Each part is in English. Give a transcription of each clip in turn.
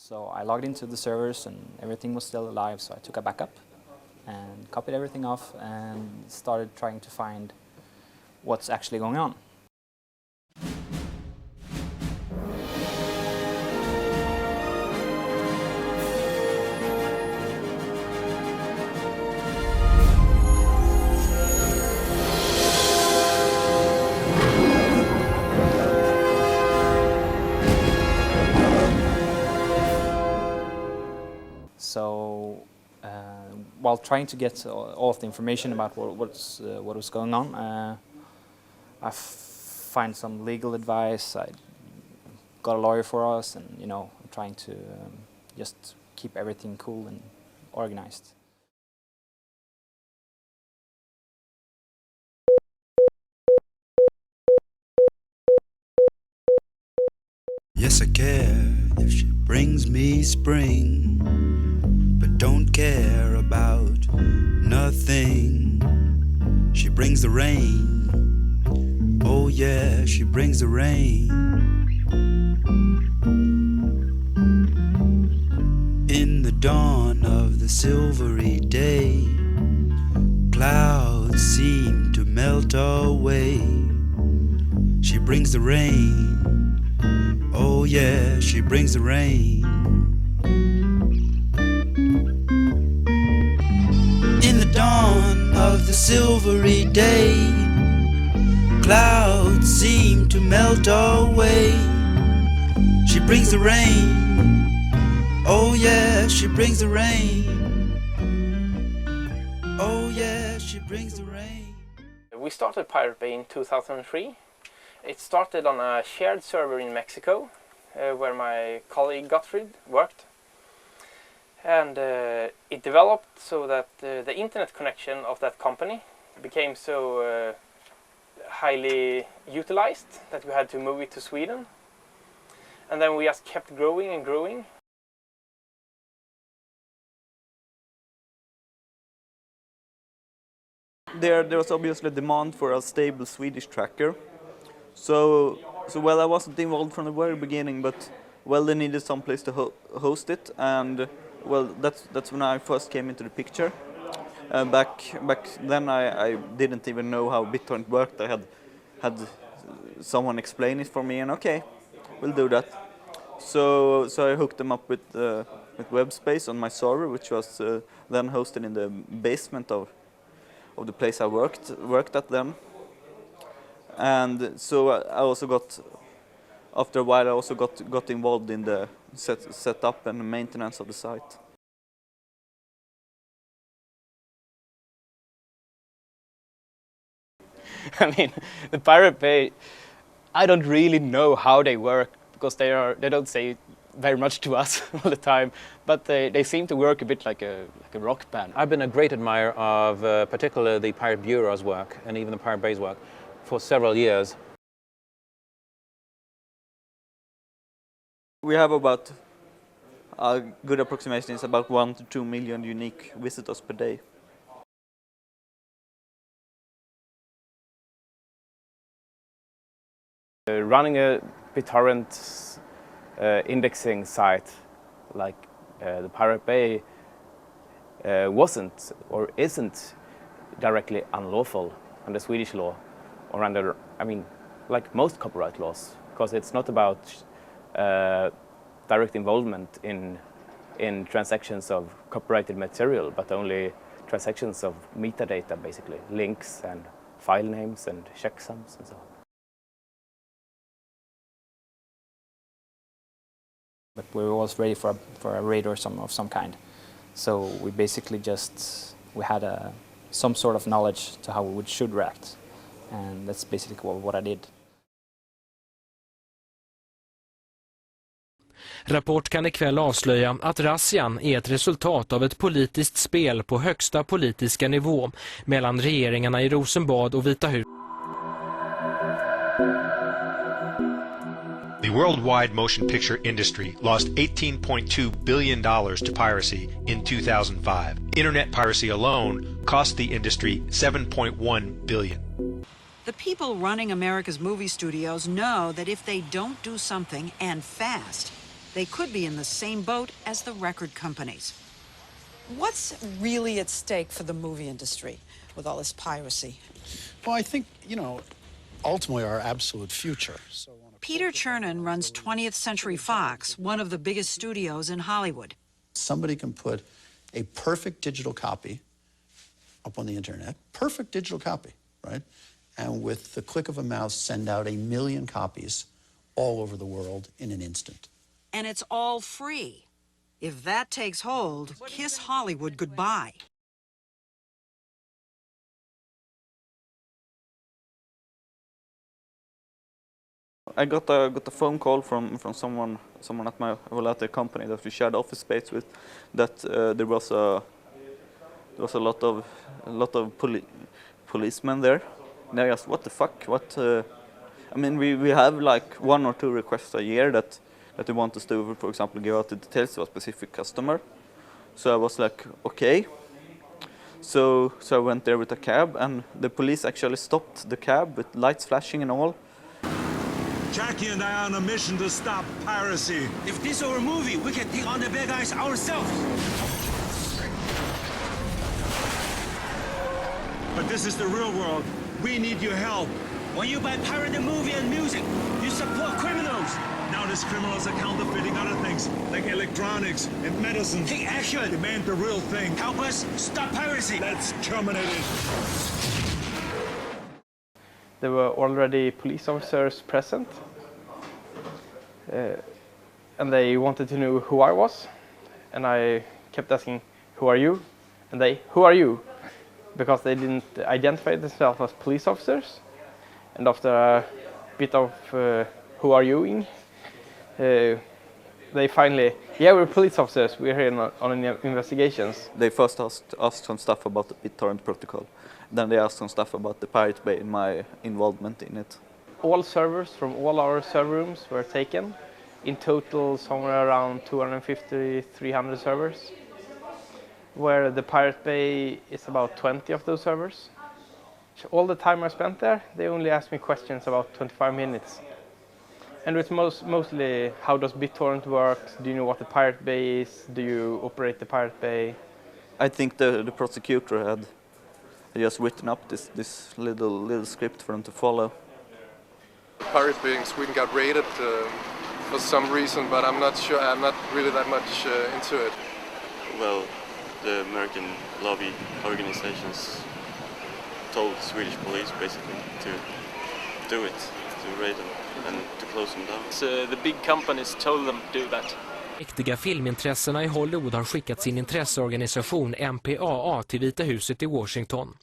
So I logged into the servers and everything was still alive, so I took a backup and copied everything off and started trying to find what's actually going on. So while trying to get all of the information about what was going on, I find some legal advice. I got a lawyer for us, and I'm trying to just keep everything cool and organized. Yes, I care if she brings me spring, but don't care about nothing. She brings the rain, oh yeah, she brings the rain. In the dawn of the silvery day, clouds seem to melt away. She brings the rain, oh yeah, she brings the rain. In the dawn of the silvery day, clouds seem to melt away. She brings the rain, oh yeah, she brings the rain. Oh yeah, she brings the rain. We started Pirate Bay in 2003. It started on a shared server in Mexico, where my colleague Gottfried worked. And it developed so that the internet connection of that company became so highly utilized that we had to move it to Sweden. And then we just kept growing and growing. There was obviously demand for a stable Swedish tracker. So well, I wasn't involved from the very beginning, but well, they needed some place to host it, and well, that's when I first came into the picture. Back then, I didn't even know how BitTorrent worked. I had someone explain it for me, and okay, we'll do that. So I hooked them up with web space on my server, which was then hosted in the basement of the place I worked at then. And so I also got, after a while, I also got involved in the setup and maintenance of the site. I mean, the Pirate Bay, I don't really know how they work, because they don't say very much to us all the time, but they seem to work a bit like a rock band. I've been a great admirer of particularly the Pirate Bureau's work and even the Pirate Bay's work for several years. We have about, a good approximation is about 1 to 2 million unique visitors per day. Running a BitTorrent indexing site like the Pirate Bay wasn't or isn't directly unlawful under Swedish law, or under, I mean, like most copyright laws, because it's not about direct involvement in transactions of copyrighted material, but only transactions of metadata, basically links and file names and checksums and so on. But we were always ready for a raid or of some kind. So we basically we had some sort of knowledge to how we should react. And that's basically what I did. Rapport kan ikväll avslöja att razzian är ett resultat av ett politiskt spel på högsta politiska nivå mellan regeringarna i Rosenbad och Vita huset. The worldwide motion picture industry lost $18.2 billion to piracy in 2005. Internet piracy alone cost the industry $7.1 billion. The people running America's movie studios know that if they don't do something, and fast, they could be in the same boat as the record companies. What's really at stake for the movie industry with all this piracy? Well, I think, ultimately our absolute future. Peter Chernin runs 20th Century Fox, one of the biggest studios in Hollywood. Somebody can put a perfect digital copy up on the internet, perfect digital copy, right? And with the click of a mouse, send out 1 million copies all over the world in an instant. And it's all free. If that takes hold, kiss Hollywood goodbye. I got a phone call from someone at the company that we shared office space with, that there was a lot of policemen there. And I asked, what the fuck? I mean, we have like 1 or 2 requests a year that they want us to, for example, give out the details of a specific customer. So I was like, okay. So I went there with a cab, and the police actually stopped the cab with lights flashing and all. Jackie and I are on a mission to stop piracy. If this were a movie, we can take on the bad guys ourselves. But this is the real world. We need your help. When you buy pirate movie and music, you support criminals. Now these criminals are counterfeiting other things, like electronics and medicine. Take action. Demand the real thing. Help us stop piracy. Let's terminate it. There were already police officers present, and they wanted to know who I was, and I kept asking, who are you? And they, who are you? Because they didn't identify themselves as police officers. And after a bit of who are you-ing, they finally, yeah, we're police officers, we're here on investigations. They first asked some stuff about the BitTorrent protocol. Then they asked some stuff about the Pirate Bay and my involvement in it. All servers from all our server rooms were taken. In total, somewhere around 250, 300 servers. Where the Pirate Bay is about 20 of those servers. All the time I spent there, they only asked me questions about 25 minutes. And it's mostly, how does BitTorrent work? Do you know what the Pirate Bay is? Do you operate the Pirate Bay? I think the prosecutor had just written up this little script for them to follow. Pirate Bay in Sweden got raided for some reason, but I'm not sure. I'm not really that much into it. Well, the American lobby organizations told Swedish police basically to do it, to raid them and to close them down. So the big companies told them to do that. Mäktiga filmintressena i Hollywood har skickat sin intresseorganisation MPAA till Vita huset i Washington.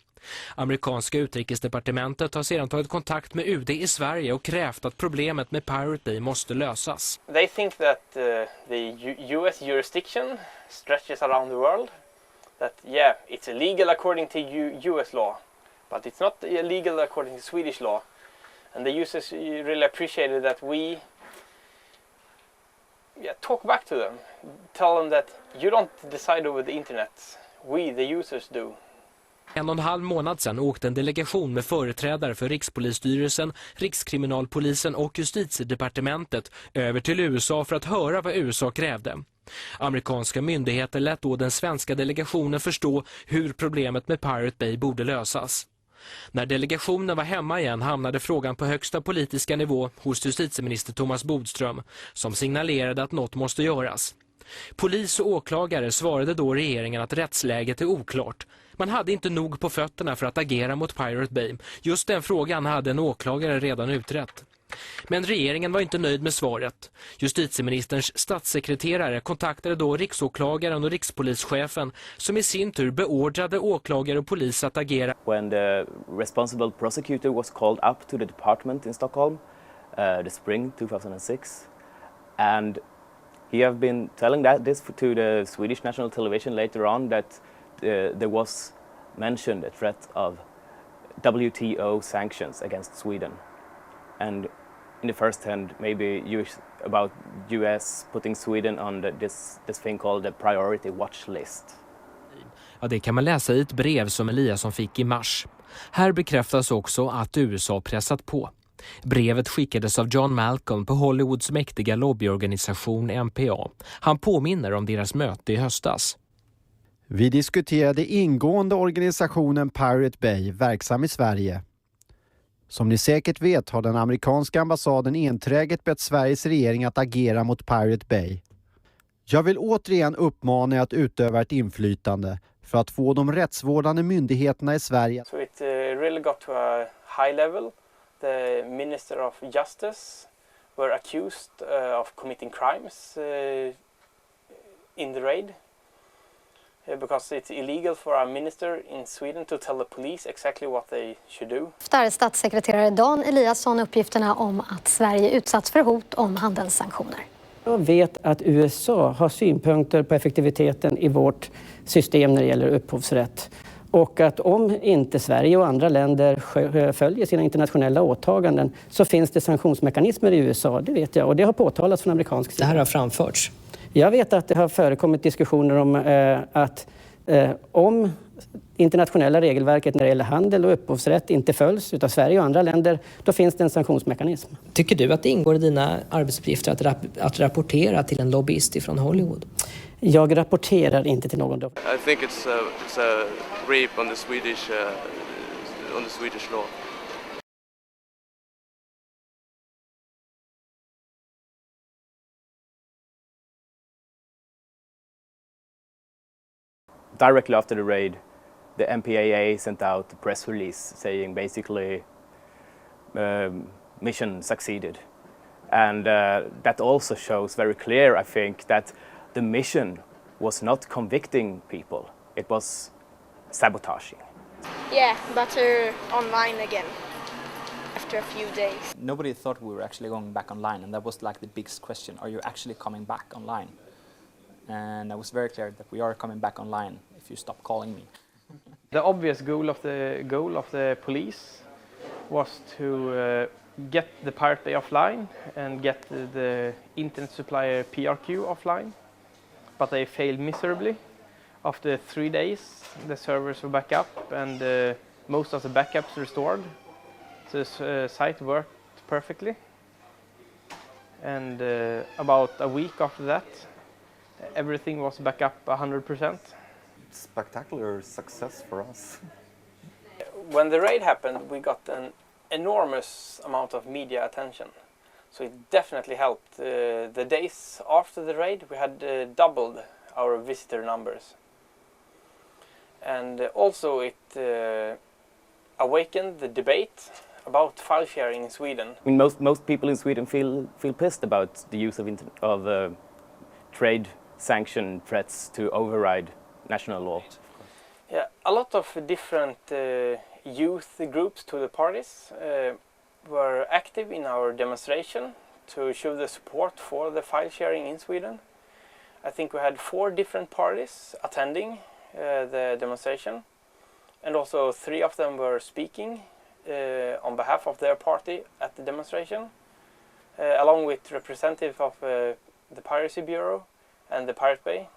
Amerikanska utrikesdepartementet har sedan tagit kontakt med UD i Sverige och krävt att problemet med Pirate Bay måste lösas. They think that the US jurisdiction stretches around the world. That, yeah, it's illegal according to US law, but it's not illegal according to Swedish law. And the users really appreciated that we talk back to them. Tell them that you don't decide over the internet. We, the users, do. 1,5 månad sedan åkte en delegation med företrädare för Rikspolisstyrelsen, Rikskriminalpolisen och Justitiedepartementet över till USA för att höra vad USA krävde. Amerikanska myndigheter lät då den svenska delegationen förstå hur problemet med Pirate Bay borde lösas. När delegationen var hemma igen hamnade frågan på högsta politiska nivå hos justitieminister Thomas Bodström, som signalerade att något måste göras. Polis och åklagare svarade då regeringen att rättsläget är oklart. Man hade inte nog på fötterna för att agera mot Pirate Bay. Just den frågan hade en åklagare redan utrett. Men regeringen var inte nöjd med svaret. Justitieministerns statssekreterare kontaktade då riksåklagaren och rikspolischefen, som i sin tur beordrade åklagare och polis att agera. When the responsible prosecutor was called up to the department in Stockholm, the spring 2006, and he have been telling this to the Swedish national television later on that there was mentioned a threat of WTO sanctions against Sweden. And in the first hand, maybe about US putting Sweden on this thing called the priority watch list. Ja, det kan man läsa i ett brev som Eliasson fick i mars. Här bekräftas också att USA pressat på. Brevet skickades av John Malcolm på Hollywoods mäktiga lobbyorganisation MPA. Han påminner om deras möte i höstas. Vi diskuterade ingående organisationen Pirate Bay, verksam i Sverige. Som ni säkert vet har den amerikanska ambassaden enträget bett Sveriges regering att agera mot Pirate Bay. Jag vill återigen uppmana er att utöva ett inflytande för att få de rättsvårdande myndigheterna i Sverige. So it really got to a high level. The Minister of Justice were accused of committing crimes in the raid. Because it's illegal for a minister in Sweden to tell the police exactly what they should do. Där statssekreterare Dan Eliasson uppgifterna om att Sverige utsatts för hot om handelssanktioner. Jag vet att USA har synpunkter på effektiviteten i vårt system när det gäller upphovsrätt. Och att om inte Sverige och andra länder följer sina internationella åtaganden så finns det sanktionsmekanismer i USA, det vet jag. Och det har påtalats från amerikansk sida. Det här har framförts. Jag vet att det har förekommit diskussioner om att om internationella regelverket när det gäller handel och upphovsrätt inte följs av Sverige och andra länder, då finns det en sanktionsmekanism. Tycker du att det ingår i dina arbetsuppgifter att rapportera till en lobbyist från Hollywood? Jag rapporterar inte till någon. I think it's a rape on the Swedish law. Directly after the raid, the MPAA sent out a press release saying basically mission succeeded. And that also shows very clear, I think, that the mission was not convicting people, it was sabotaging. Yeah, but they're online again after a few days. Nobody thought we were actually going back online, and that was like the biggest question. Are you actually coming back online? And I was very clear that we are coming back online if you stop calling me. The obvious goal of the police was to get the Pirate Bay offline and get the internet supplier PRQ offline, but they failed miserably. After 3 days, the servers were back up and most of the backups restored. So the site worked perfectly. And about a week after that, everything was back up 100%. Spectacular success for us. When the raid happened, we got an enormous amount of media attention. So it definitely helped. The days after the raid, we had doubled our visitor numbers. And also it awakened the debate about file sharing in Sweden. I mean, most people in Sweden feel pissed about the use of trade sanction threats to override national law. Yeah, a lot of different youth groups to the parties were active in our demonstration to show the support for the file sharing in Sweden. I think we had 4 different parties attending the demonstration, and also 3 of them were speaking on behalf of their party at the demonstration, along with representatives of the Piracy Bureau and the Pirate Bay.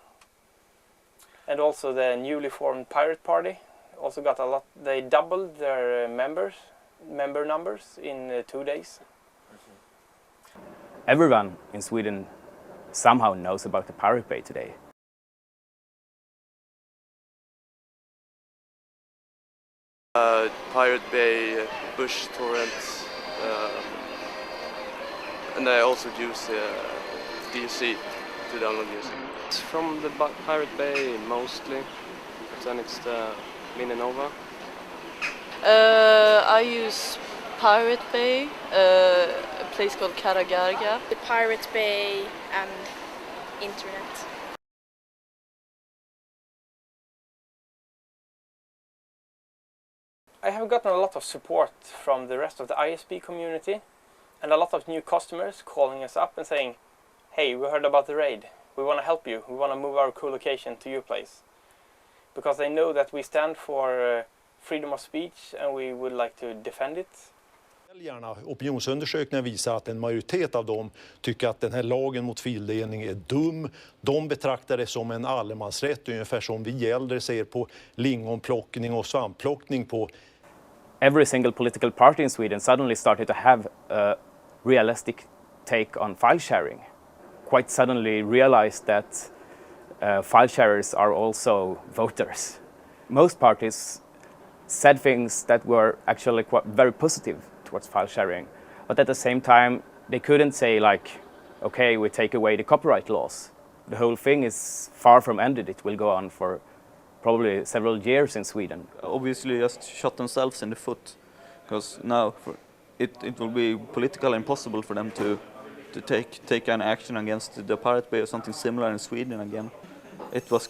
And also the newly formed Pirate Party also got a lot. They doubled their member numbers in 2 days. Everyone in Sweden somehow knows about the Pirate Bay today. Pirate Bay, Bush torrents, and I also use DSC to download music. It's from the Pirate Bay mostly, then it's the Mininova. I use Pirate Bay, a place called Karagarga. The Pirate Bay and internet. I have gotten a lot of support from the rest of the ISP community and a lot of new customers calling us up and saying, hey, we heard about the raid. We want to help you. We want to move our co-location to your place. Because they know that we stand for freedom of speech and we would like to defend it. Opinionsundersökningar visar att en majoritet av dem tycker att den här lagen mot fildelning är dum. De betraktar det som en allemansrätt, ungefär som vi äldre ser på lingonplockning och svampplockning på. every single political party in Sweden suddenly started to have a realistic take on file sharing. Quite suddenly realized that file sharers are also voters. Most parties said things that were actually very positive towards file sharing, but at the same time they couldn't say like, okay, we take away the copyright laws. The whole thing is far from ended. It will go on for probably several years in Sweden. Obviously just shot themselves in the foot, because now it will be politically impossible for them to take an action against the Pirate Bay or something similar in Sweden again. It was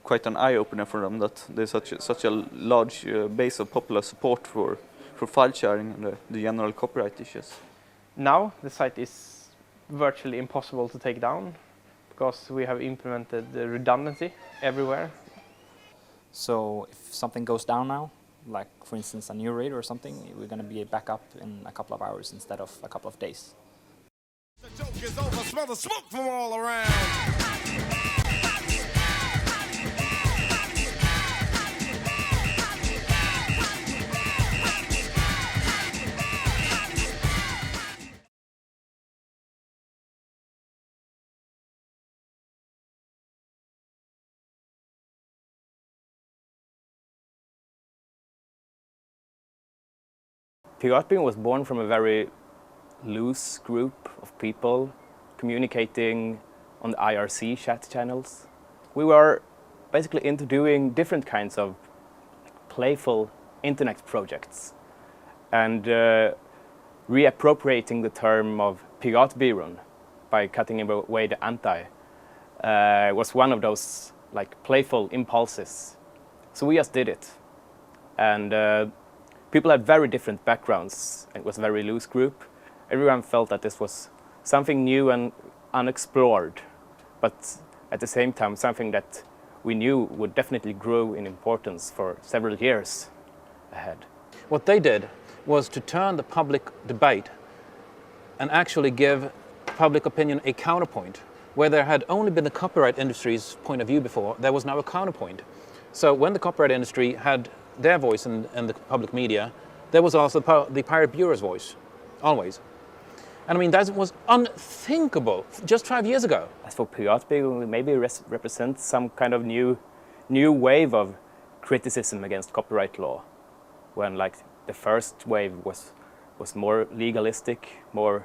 quite an eye-opener for them that there's such a large base of popular support for file sharing and the general copyright issues. Now the site is virtually impossible to take down because we have implemented the redundancy everywhere. So if something goes down now, like for instance a new raid or something, we're going to be back up in a couple of hours instead of a couple of days. The joke is over, smell the smoke from all around. Piratbyrån was born from a very loose group of people communicating on the IRC chat channels. We were basically into doing different kinds of playful internet projects and reappropriating the term of Piratbyrån by cutting away the anti was one of those like playful impulses. So we just did it. And people had very different backgrounds. It was a very loose group. Everyone felt that this was something new and unexplored, but at the same time something that we knew would definitely grow in importance for several years ahead. What they did was to turn the public debate and actually give public opinion a counterpoint. Where there had only been the copyright industry's point of view before, there was now a counterpoint. So when the copyright industry had their voice in the public media, there was also the Pirate Bureau's voice, always. And I mean, that was unthinkable just 5 years ago. As for Piratbyrån, maybe represents some kind of new wave of criticism against copyright law, when like the first wave was more legalistic, more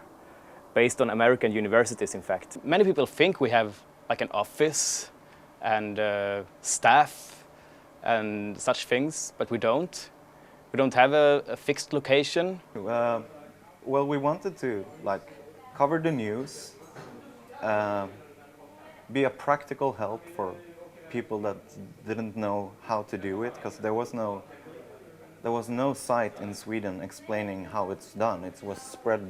based on American universities, in fact. Many people think we have like an office and staff and such things, but we don't. We don't have a fixed location. Well, we wanted to like cover the news, be a practical help for people that didn't know how to do it, because there was no site in Sweden explaining how it's done. It was spread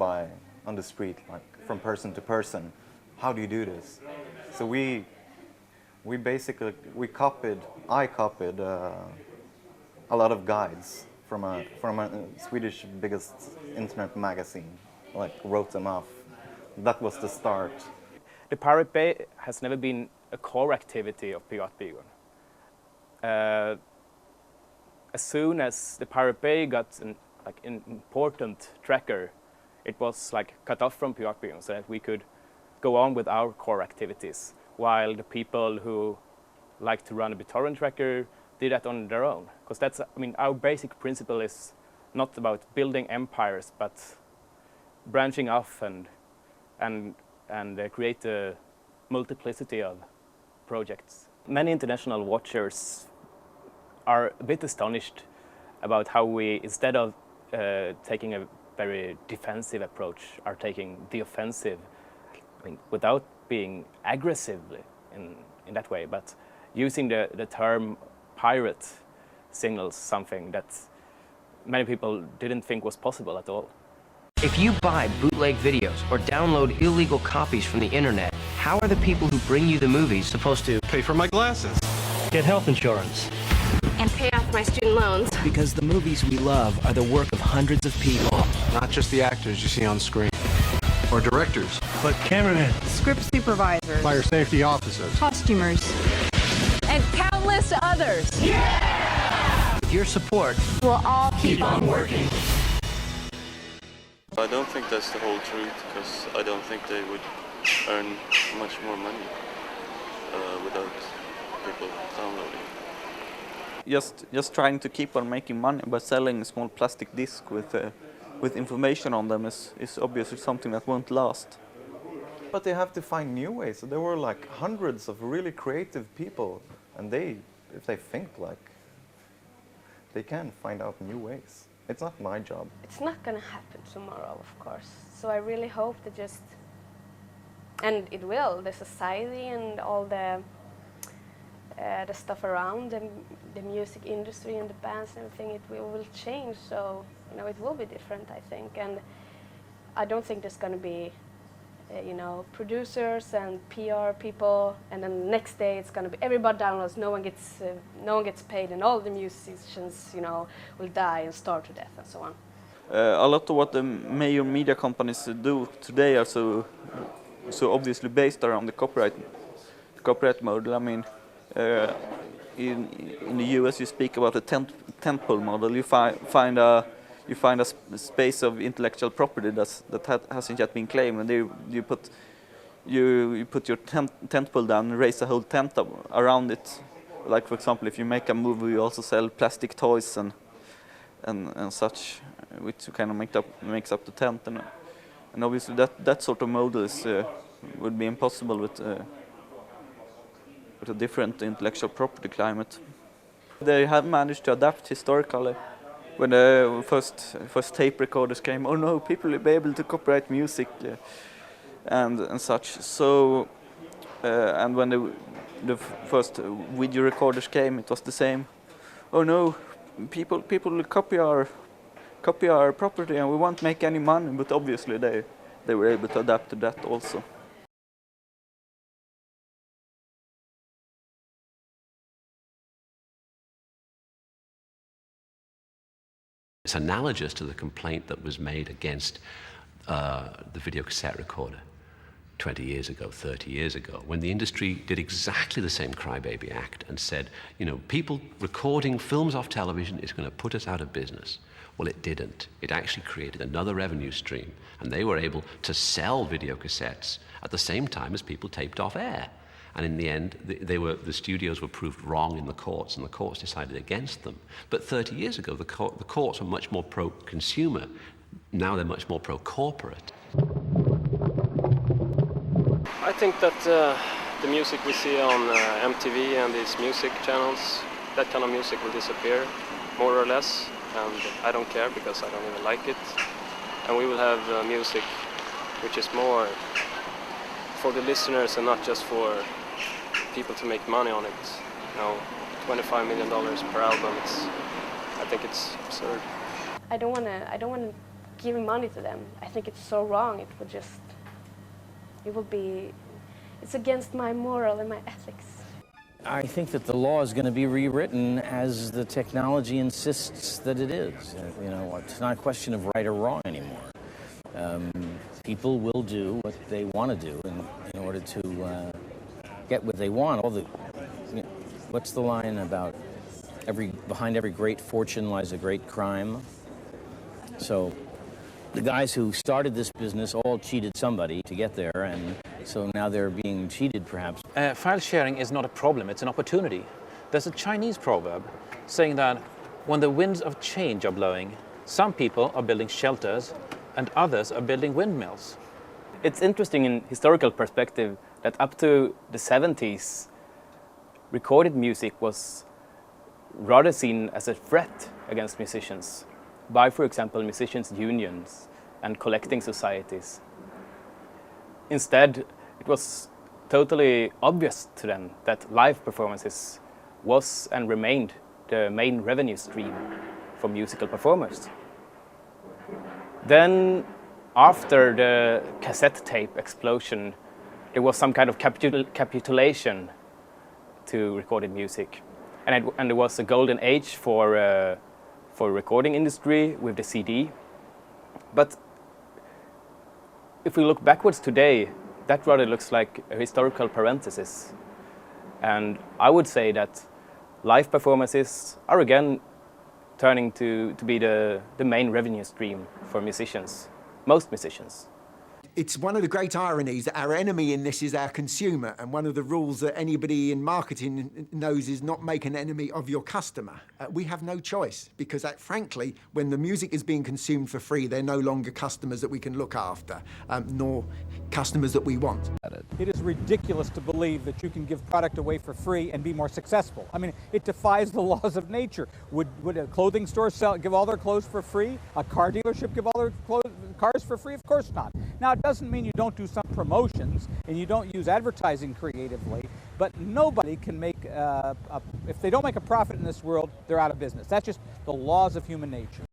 on the street, like from person to person. How do you do this? So I copied a lot of guides from a Swedish biggest internet magazine, like wrote them off. That was the start. The Pirate Bay has never been a core activity of Piratbyrån. As soon as the Pirate Bay got an important tracker, it was like cut off from Piratbyrån so that we could go on with our core activities, while the people who like to run a BitTorrent tracker did that on their own. Because that's, I mean, our basic principle is not about building empires, but branching off and create a multiplicity of projects. Many international watchers are a bit astonished about how we, instead of taking a very defensive approach, are taking the offensive, I mean, without being aggressively in that way, but using the term pirate signals something that many people didn't think was possible at all. If you buy bootleg videos or download illegal copies from the internet, how are the people who bring you the movies supposed to pay for my glasses, get health insurance, and pay off my student loans? Because the movies we love are the work of hundreds of people. Not just the actors you see on screen, or directors, but cameramen, script supervisors, fire safety officers, costumers, and countless others. Yeah! With your support, we'll all keep on working. I don't think that's the whole truth, because I don't think they would earn much more money without people downloading. Just trying to keep on making money by selling a small plastic disc with information on them is obviously something that won't last. But they have to find new ways. So there were like hundreds of really creative people, and if they think, like, they can find out new ways. It's not my job. It's not going to happen tomorrow, of course. So I really hope that and it will, the society and all the stuff around the music industry and the bands and everything, it will change. So, it will be different, I think. And I don't think there's going to be, producers and PR people, and then the next day it's going to be everybody downloads, no one gets paid, and all the musicians, will die and starve to death and so on. A lot of what the major media companies do today are so obviously based around the copyright model. I mean, in the US you speak about a tentpole model. You find a space of intellectual property that hasn't yet been claimed, and you put your tentpole down and raise a whole tent around it. Like, for example, if you make a movie, you also sell plastic toys and such, which kind of makes up the tent. And obviously that sort of model would be impossible with a different intellectual property climate. They have managed to adapt historically. When the first tape recorders came, oh no, people will be able to copyright music and such. So, and when the first video recorders came, it was the same. Oh no, people will copy our property and we won't make any money. But obviously they were able to adapt to that also. It's analogous to the complaint that was made against the videocassette recorder 20 years ago, 30 years ago, when the industry did exactly the same crybaby act and said, people recording films off television is going to put us out of business. Well, it didn't. It actually created another revenue stream, and they were able to sell videocassettes at the same time as people taped off air. And in the end, the studios were proved wrong in the courts, and the courts decided against them. But 30 years ago, the courts were much more pro-consumer. Now they're much more pro-corporate. I think that the music we see on MTV and these music channels, that kind of music will disappear, more or less. And I don't care, because I don't even like it. And we will have music which is more for the listeners and not just for people to make money on it. $25 million per album, I think it's absurd. I don't want to give money to them. I think it's so wrong. It's against my moral and my ethics. I think that the law is going to be rewritten as the technology insists that it is. It's not a question of right or wrong anymore. People will do what they want to do in order to get what they want. What's the line about behind every great fortune lies a great crime? So the guys who started this business all cheated somebody to get there, and so now they're being cheated, perhaps. File sharing is not a problem, it's an opportunity. There's a Chinese proverb saying that when the winds of change are blowing, some people are building shelters and others are building windmills. It's interesting in historical perspective that up to the 70s, recorded music was rather seen as a threat against musicians by, for example, musicians' unions and collecting societies. Instead, it was totally obvious to them that live performances was and remained the main revenue stream for musical performers. Then, after the cassette tape explosion, there was some kind of capitulation to recorded music, and there was a golden age for recording industry with the CD. But if we look backwards today, that rather looks like a historical parenthesis. And I would say that live performances are again turning to be the main revenue stream for musicians, most musicians. It's one of the great ironies that our enemy in this is our consumer, and one of the rules that anybody in marketing knows is not make an enemy of your customer. We have no choice, because frankly, when the music is being consumed for free, they're no longer customers that we can look after, nor customers that we want. It is ridiculous to believe that you can give product away for free and be more successful. I mean, it defies the laws of nature. Would a clothing store give all their clothes for free? A car dealership give all their cars for free? Of course not. Now, it doesn't mean you don't do some promotions and you don't use advertising creatively, but nobody can make, if they don't make a profit in this world, they're out of business. That's just the laws of human nature.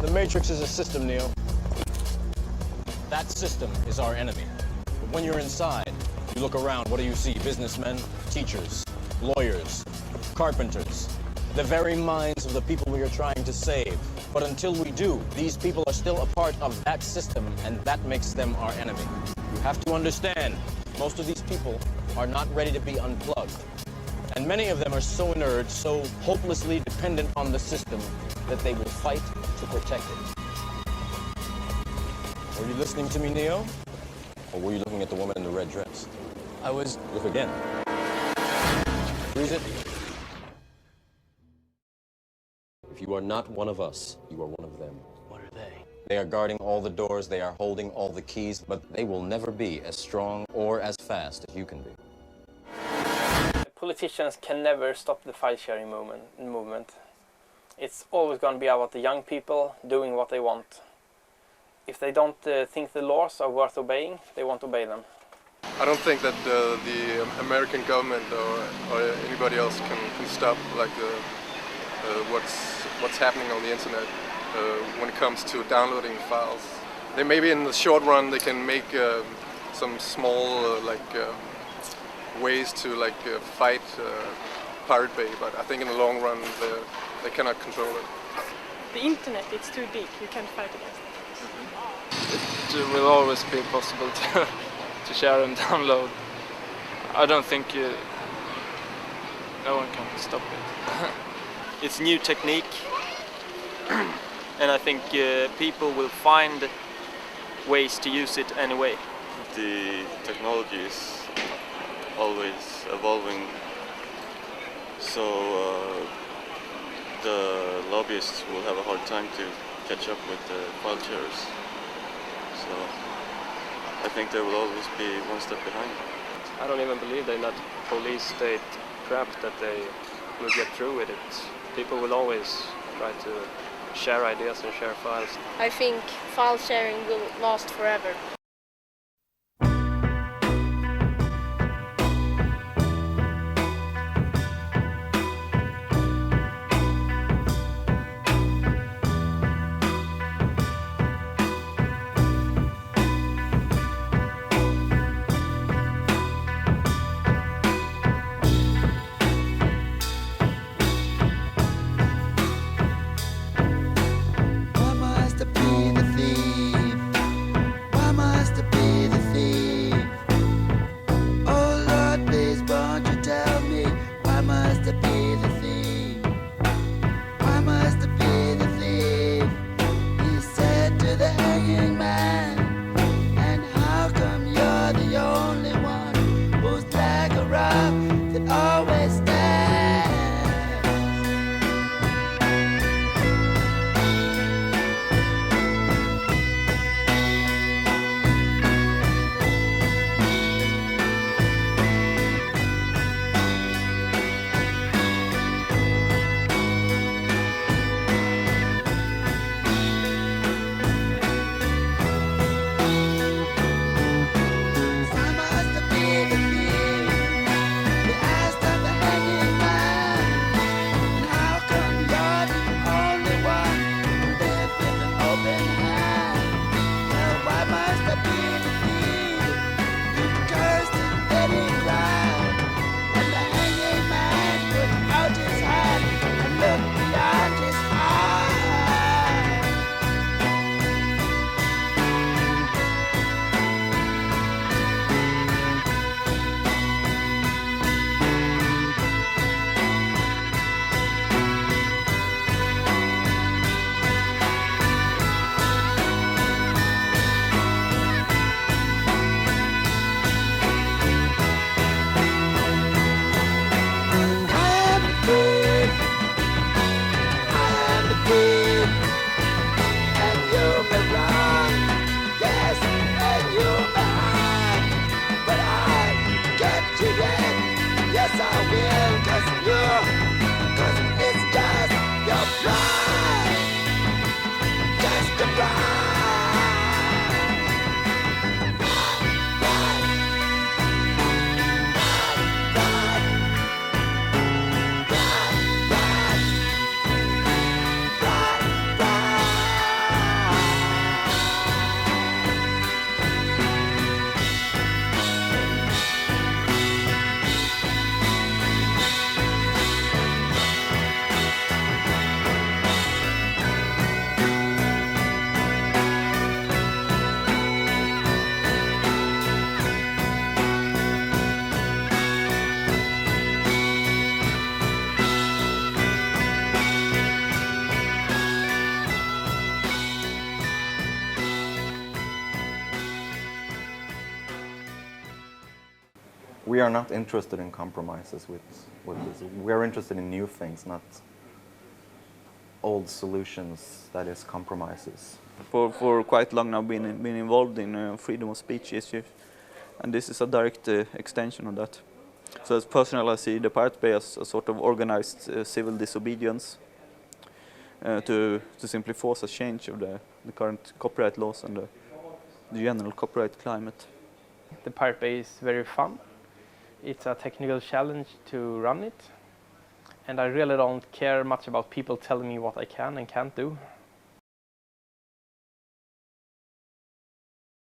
The Matrix is a system, Neo. That system is our enemy. But when you're inside, you look around, what do you see? Businessmen, teachers, lawyers, carpenters, the very minds of the people we are trying to save. But until we do, these people are still a part of that system, and that makes them our enemy. You have to understand, most of these people are not ready to be unplugged. And many of them are so inert, so hopelessly dependent on the system, that they will fight to protect it. Were you listening to me, Neo? Or were you looking at the woman in the red dress? I was. Look again. Freeze it. If you are not one of us, you are one of them. What are they? They are guarding all the doors, they are holding all the keys, but they will never be as strong or as fast as you can be. Politicians can never stop the file-sharing movement. It's always going to be about the young people doing what they want. If they don't think the laws are worth obeying, they won't obey them. I don't think that the American government or anybody else can stop like what's happening on the internet when it comes to downloading files. They maybe in the short run they can make some small ways to fight Pirate Bay, but I think in the long run they cannot control it. The internet, it's too big, you can't fight against it. It will always be possible to share and download. I don't think no one can stop it. It's new technique, and I think people will find ways to use it anyway. The technology is always evolving, so the lobbyists will have a hard time to catch up with the file sharers. So I think there will always be one step behind. I don't even believe they let police state crap that they will get through with it. People will always try to share ideas and share files. I think file sharing will last forever. we are not interested in compromises with this. We are interested in new things, not old solutions, that is compromises. For quite long now been involved in freedom of speech issues, and this is a direct extension of that. So as personal, I see the Pirate Bay as a sort of organized civil disobedience to simply force a change of the current copyright laws and the general copyright climate. The Pirate Bay is very fun. It's a technical challenge to run it, and I really don't care much about people telling me what I can and can't do.